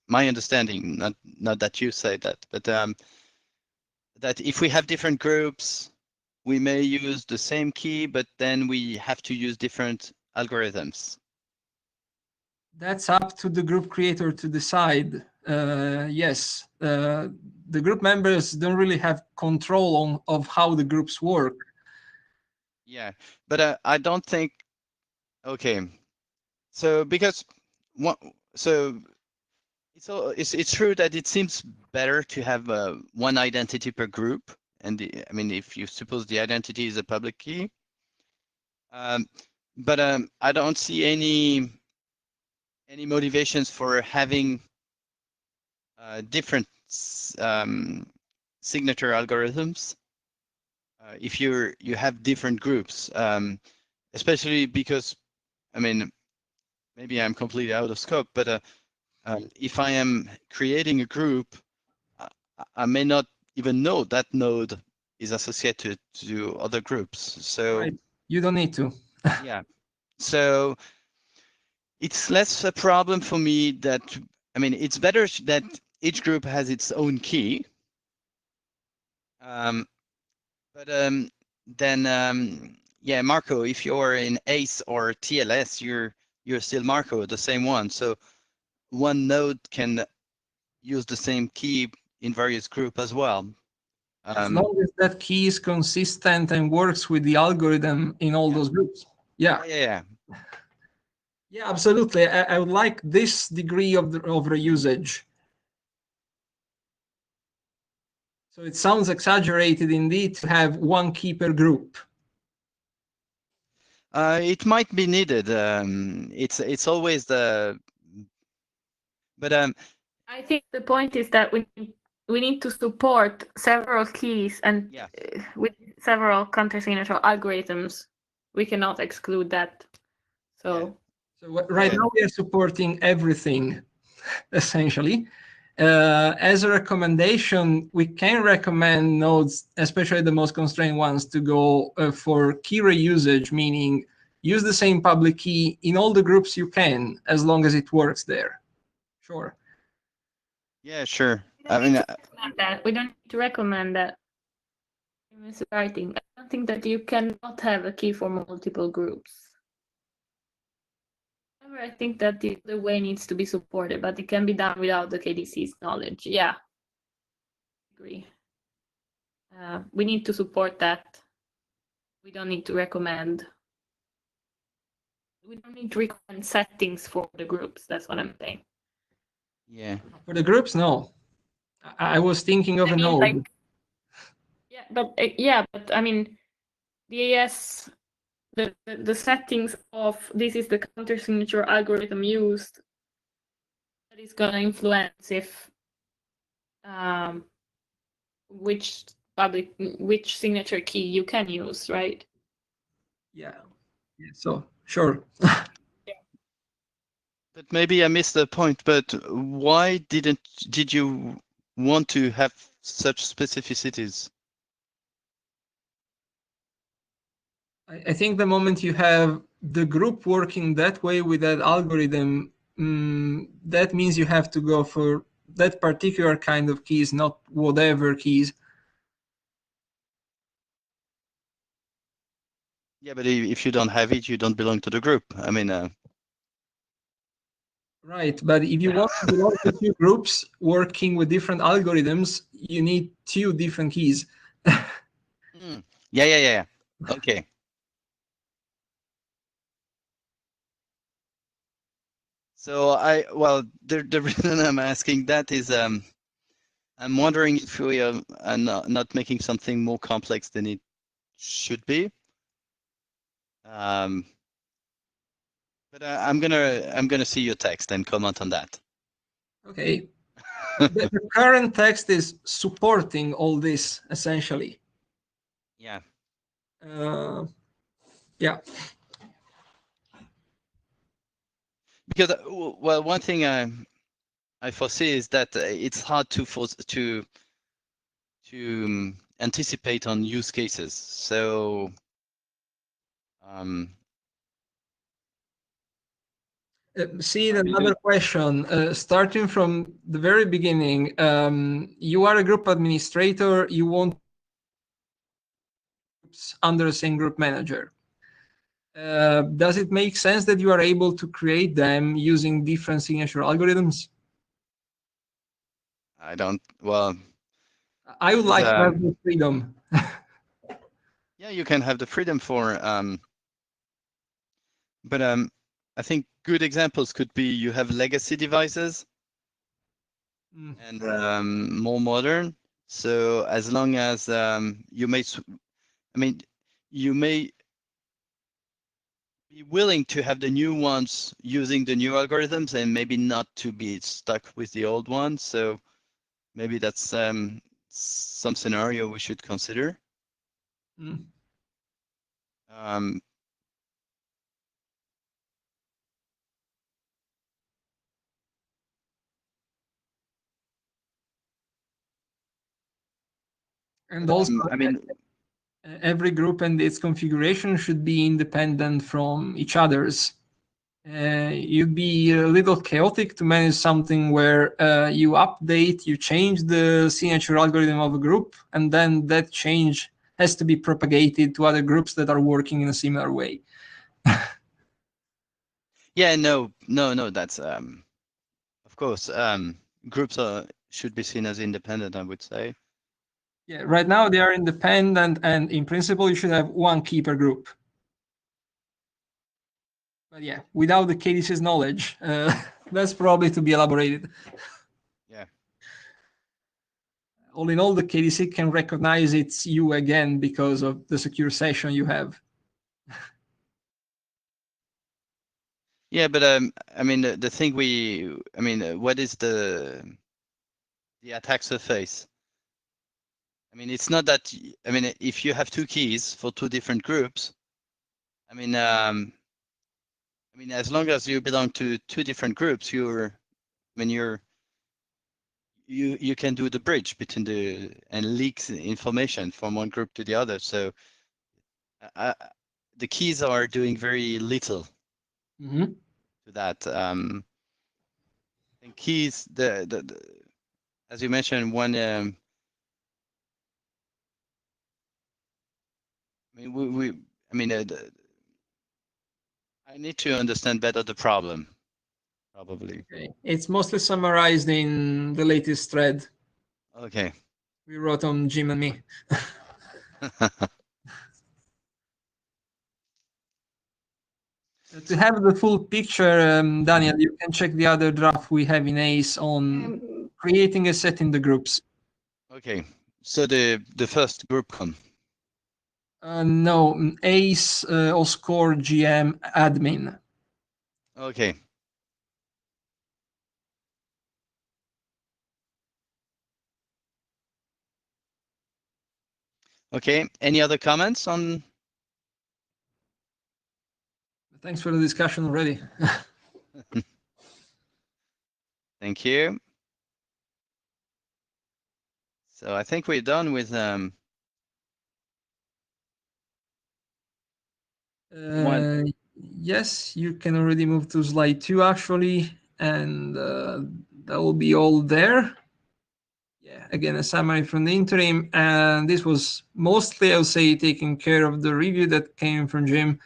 my understanding, not that you say that, but that if we have different groups, we may use the same key, but then we have to use different algorithms. That's up to the group creator to decide. Yes, the group members don't really have control of how the groups work. Yeah, but I don't think. Okay, so because so it's true that it seems better to have one identity per group, and I mean if you suppose the identity is a public key, but I don't see any motivations for having different signature algorithms if you have different groups, especially because, I mean, maybe I'm completely out of scope, but if I am creating a group, I may not even know that node is associated to other groups. So Right. You don't need to. yeah, so it's less a problem for me that, I mean, it's better that each group has its own key. But then yeah, Marco, if you're in ACE or TLS, you're still Marco, the same one. So one node can use the same key in various groups as well. As long as that key is consistent and works with the algorithm in all those groups. Yeah. Yeah. Yeah, absolutely. I would like this degree of reusage. So it sounds exaggerated indeed to have one key per group. It might be needed. It's always the, but I think the point is that we need to support several keys and yeah, with several counter-signature algorithms. We cannot exclude that. So, So right now we are supporting everything, essentially. As a recommendation, we can recommend nodes, especially the most constrained ones, to go for key reusage, meaning use the same public key in all the groups you can, as long as it works there. Sure. Yeah, sure. we don't need to recommend that. We don't need to recommend that. I don't think that you cannot have a key for multiple groups. However, I think that the way needs to be supported, but it can be done without the KDC's knowledge. Yeah, agree. We need to support that. We don't need to recommend. We don't need to recommend settings for the groups. That's what I'm saying. Yeah. For the groups, no. I was thinking of I a mean, node. like, yeah, but I mean, the AES, the settings of this is the countersignature algorithm used, that is going to influence if which signature key you can use, right? Yeah. So sure. But maybe I missed the point, but why did you want to have such specificities? I think the moment you have the group working that way with that algorithm, that means you have to go for that particular kind of keys, not whatever keys. Yeah, but if you don't have it, you don't belong to the group. I mean, Right, but if you want to belong to two groups working with different algorithms, you need two different keys. yeah. Okay. So the reason I'm asking that is I'm wondering if we are not making something more complex than it should be. But I'm gonna see your text and comment on that. Okay. The current text is supporting all this essentially. Yeah. Yeah. Because well, one thing I foresee is that it's hard to anticipate on use cases. So See, another question, starting from the very beginning, you are a group administrator, you want groups under the same group manager. Does it make sense that you are able to create them using different signature algorithms? I don't, well. I would like to have the freedom. Yeah, you can have the freedom for, but I think good examples could be you have legacy devices and more modern. So as long as you may, I mean, you may be willing to have the new ones using the new algorithms and maybe not to be stuck with the old ones. So maybe that's some scenario we should consider. And also, I mean, every group and its configuration should be independent from each other's. You'd be a little chaotic to manage something where you update, you change the signature algorithm of a group, and then that change has to be propagated to other groups that are working in a similar way. Yeah, no, that's of course, groups should be seen as independent, I would say. Yeah, right now they are independent, and in principle, you should have one key per group. But yeah, without the KDC's knowledge, that's probably to be elaborated. Yeah. All in all, the KDC can recognize it's you again because of the secure session you have. Yeah, but I mean, the thing what is the attack surface? I mean, it's not that. I mean, if you have two keys for two different groups, I mean, as long as you belong to two different groups, you can do the bridge between and leaks information from one group to the other. So the keys are doing very little to that. And keys, as you mentioned, one. I need to understand better the problem, probably. Okay. It's mostly summarized in the latest thread. Okay. We wrote on Jim and me. To have the full picture, Daniel, you can check the other draft we have in ACE on creating a set in the groups. Okay, so the first group com. No, ACE OSCORE GM admin. Okay. Okay, any other comments on? Thanks for the discussion already. Thank you. So I think we're done with Yes, you can already move to slide 2 actually, and that will be all there. Yeah, again, a summary from the interim, and this was mostly, I would say, taking care of the review that came from Jim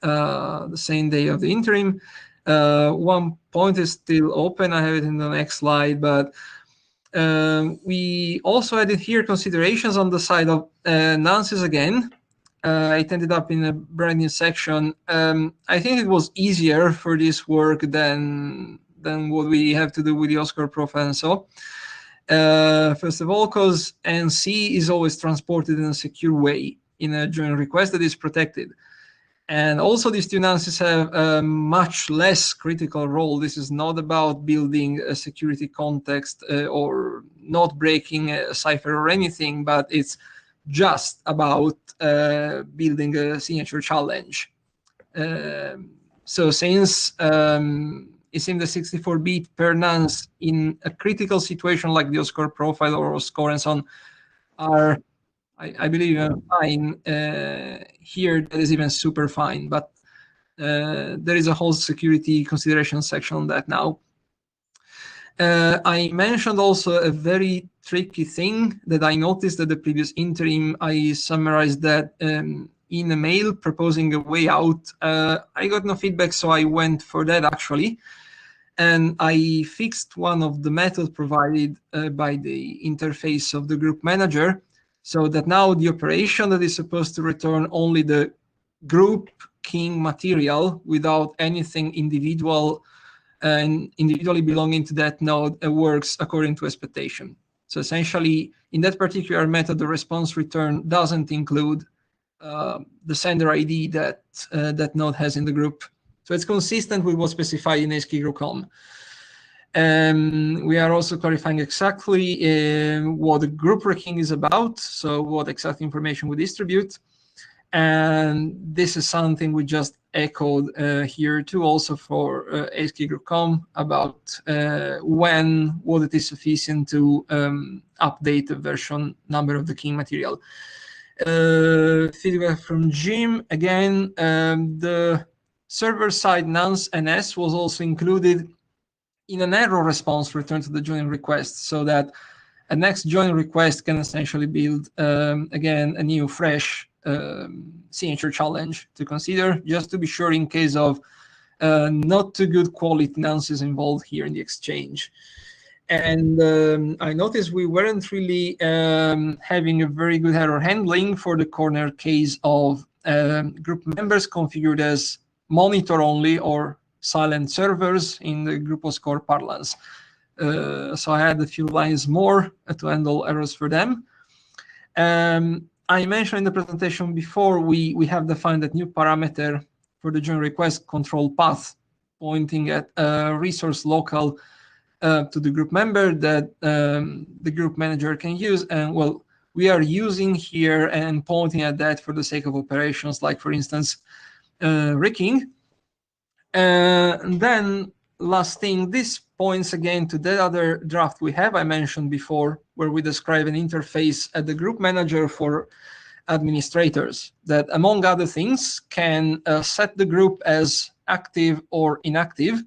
the same day of the interim. One point is still open. I have it in the next slide, but we also added here considerations on the side of nonces again. It ended up in a brand new section. I think it was easier for this work than what we have to do with the OSCORE profile and so. First of all, because NC is always transported in a secure way in a join request that is protected. And also these two nonces have a much less critical role. This is not about building a security context or not breaking a cipher or anything, but it's just about building a signature challenge. So since it seems the 64-bit per nonce in a critical situation like the OSCORE profile or OSCORE and so on are, I believe, fine. Here, that is even super fine, but there is a whole security consideration section on that now. I mentioned also a very tricky thing that I noticed at the previous interim. I summarized that in a mail proposing a way out. I got no feedback, so I went for that actually. And I fixed one of the methods provided by the interface of the group manager, so that now the operation that is supposed to return only the group king material without anything individual and individually belonging to that node works according to expectation. So essentially, in that particular method, the response return doesn't include the sender ID that that node has in the group. So it's consistent with what's specified in ASCII group com. We are also clarifying exactly what the group ranking is about, so what exact information we distribute. And this is something we just echoed here too, also for ASCII group com about what it is sufficient to update the version number of the king material. Feedback from Jim again. The server-side nonce NS was also included in an error response returned to the join request, so that a next join request can essentially build again a new fresh signature challenge to consider, just to be sure in case of not too good quality nonces involved here in the exchange. And I noticed we weren't really having a very good error handling for the corner case of group members configured as monitor only or silent servers in the group OSCORE parlance. So I had a few lines more to handle errors for them. I mentioned in the presentation before, we have defined that new parameter for the join request control path, pointing at a resource local to the group member that the group manager can use. And well, we are using here and pointing at that for the sake of operations, like for instance, ricking. And then last thing, this points again to that other draft we have I mentioned before, where we describe an interface at the group manager for administrators that, among other things, can set the group as active or inactive.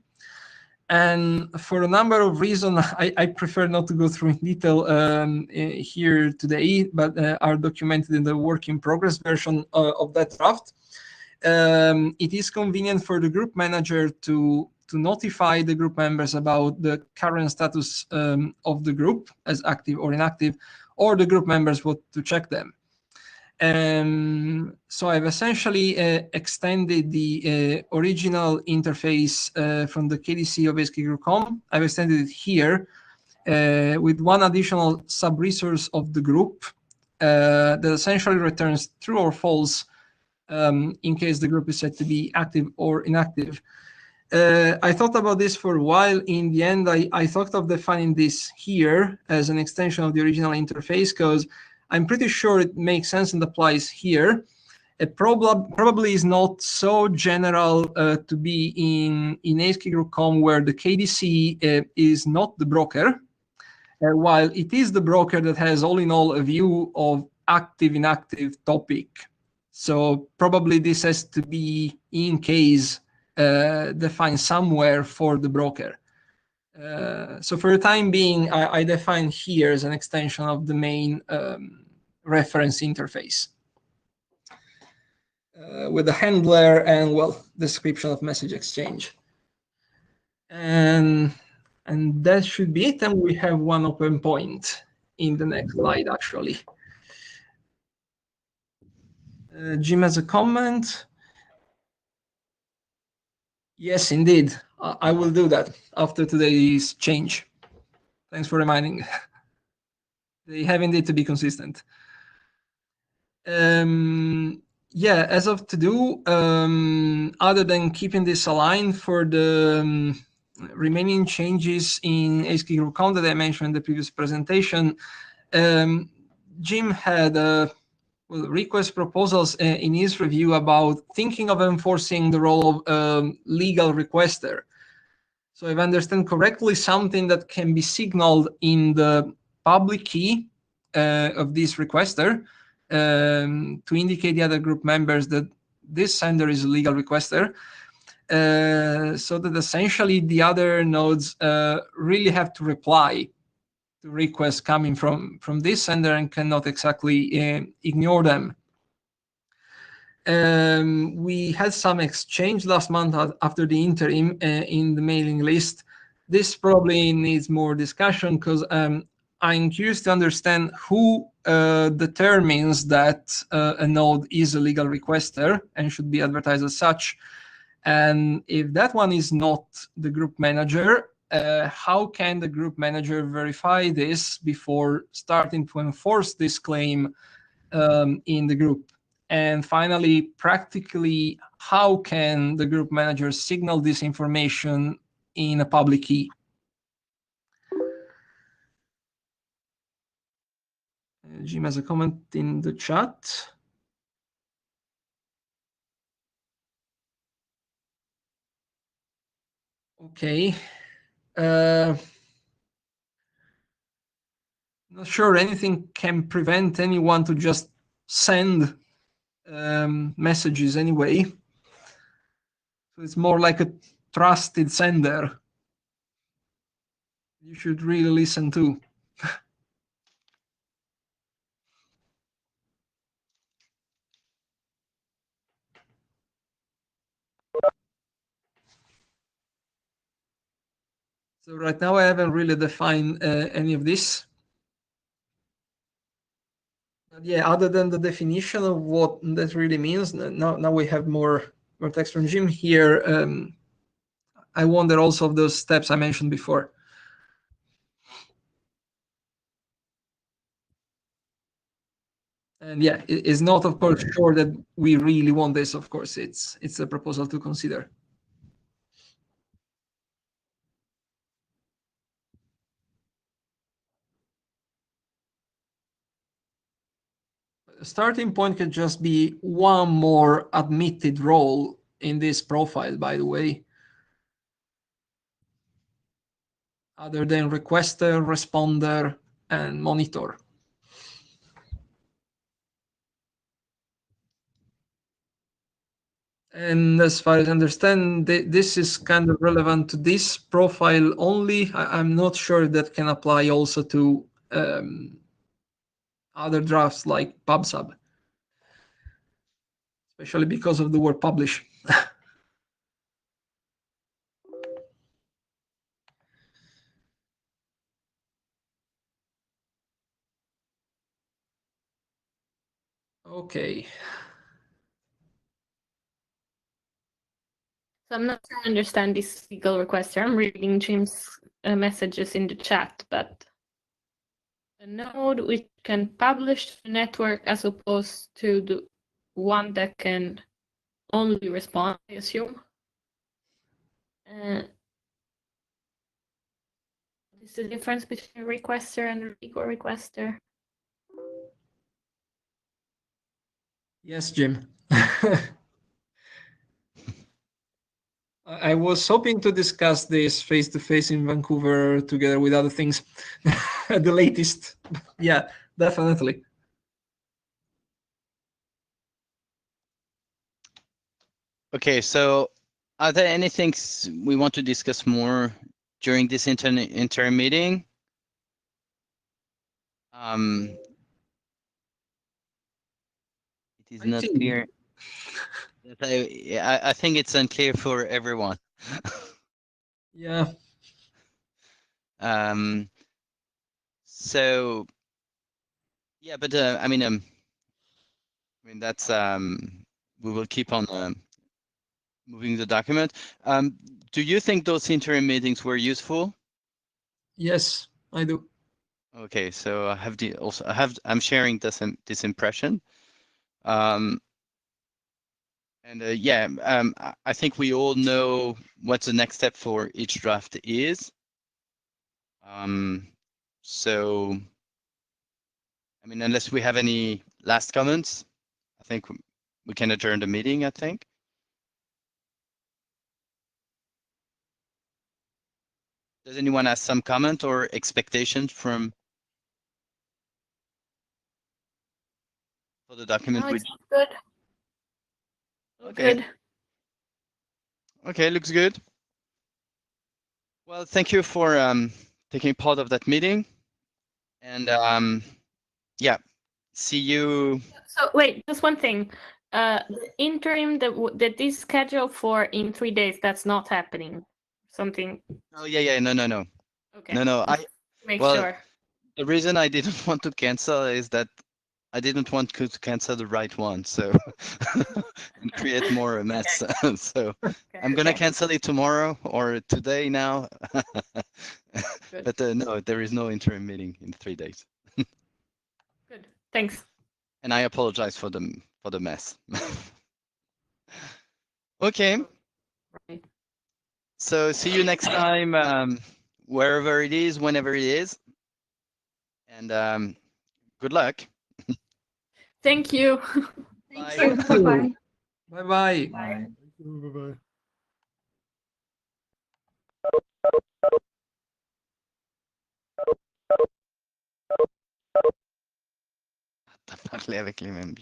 And for a number of reasons, I prefer not to go through in detail here today, but are documented in the work in progress version of that draft. It is convenient for the group manager to notify the group members about the current status of the group as active or inactive, or the group members want to check them. So I've essentially extended the original interface from the KDC of ASCII group com. I've extended it here with one additional sub-resource of the group that essentially returns true or false in case the group is said to be active or inactive. I thought about this for a while. In the end, I thought of defining this here as an extension of the original interface because I'm pretty sure it makes sense and applies here. It probably is not so general to be in ASCII Group Com, where the KDC is not the broker, while it is the broker that has all in all a view of active inactive topic. So probably this has to be in case defined somewhere for the broker. So for the time being, I define here as an extension of the main reference interface with the handler and, well, description of message exchange. And that should be it. And we have one open point in the next slide, actually. Jim has a comment. Yes, indeed. I will do that after today's change. Thanks for reminding. They have indeed to be consistent. Yeah, as of to do, other than keeping this aligned for the remaining changes in ASCII Group Com that I mentioned in the previous presentation, Jim had request proposals in his review about thinking of enforcing the role of legal requester. So if I understand correctly, something that can be signaled in the public key of this requester to indicate the other group members that this sender is a legal requester, so that essentially the other nodes really have to reply to requests coming from this sender and cannot exactly ignore them. We had some exchange last month after the interim in the mailing list. This probably needs more discussion because I'm curious to understand who determines that a node is a legal requester and should be advertised as such. And if that one is not the group manager, how can the group manager verify this before starting to enforce this claim in the group? And finally, practically, how can the group manager signal this information in a public key? Jim has a comment in the chat. Okay. Not sure anything can prevent anyone to just send messages anyway. So it's more like a trusted sender. You should really listen to. So right now I haven't really defined any of this. But yeah, other than the definition of what that really means, now we have more text from Jim here. I wonder also of those steps I mentioned before. And yeah, it's not, of course, sure that we really want this. Of course, it's a proposal to consider. A starting point could just be one more admitted role in this profile, by the way, other than requester, responder, and monitor. And as far as I understand, this is kind of relevant to this profile only. I'm not sure that can apply also to other drafts like PubSub, especially because of the word publish. Okay. So I'm not sure I understand this legal request here. I'm reading Jim's messages in the chat, but a node which can publish to the network as opposed to the one that can only respond, I assume. Is the difference between a requester and a legal requester? Yes, Jim. I was hoping to discuss this face-to-face in Vancouver together with other things at the latest. Yeah, definitely. Okay, so are there any things we want to discuss more during this interim meeting? It is not clear. I think it's unclear for everyone. Yeah. So yeah, but I mean that's we will keep on moving the document. Do you think those interim meetings were useful? Yes, I do. Okay, so I'm sharing this impression. And yeah, I think we all know what the next step for each draft is. So, I mean, unless we have any last comments, I think we can adjourn the meeting, I think. Does anyone have some comment or expectations for the document? No, it's good. Okay. Good. Okay, looks good. Well, thank you for taking part of that meeting. And yeah, see you. So wait, just one thing. The interim that is scheduled for in 3 days, that's not happening. Something. Oh yeah, no. Okay. No. Make well, sure. The reason I didn't want to cancel is that I didn't want to cancel the right one, so and create more a mess. So I'm gonna cancel it tomorrow or today now. But no, there is no interim meeting in 3 days. Good. Thanks. And I apologize for the mess. Okay. Right. So see you next time, wherever it is, whenever it is. And good luck. Thank you. Thank Bye. you. Bye-bye. Bye-bye. Bye. Thank you. Bye-bye. T'as parlé avec les mêmes.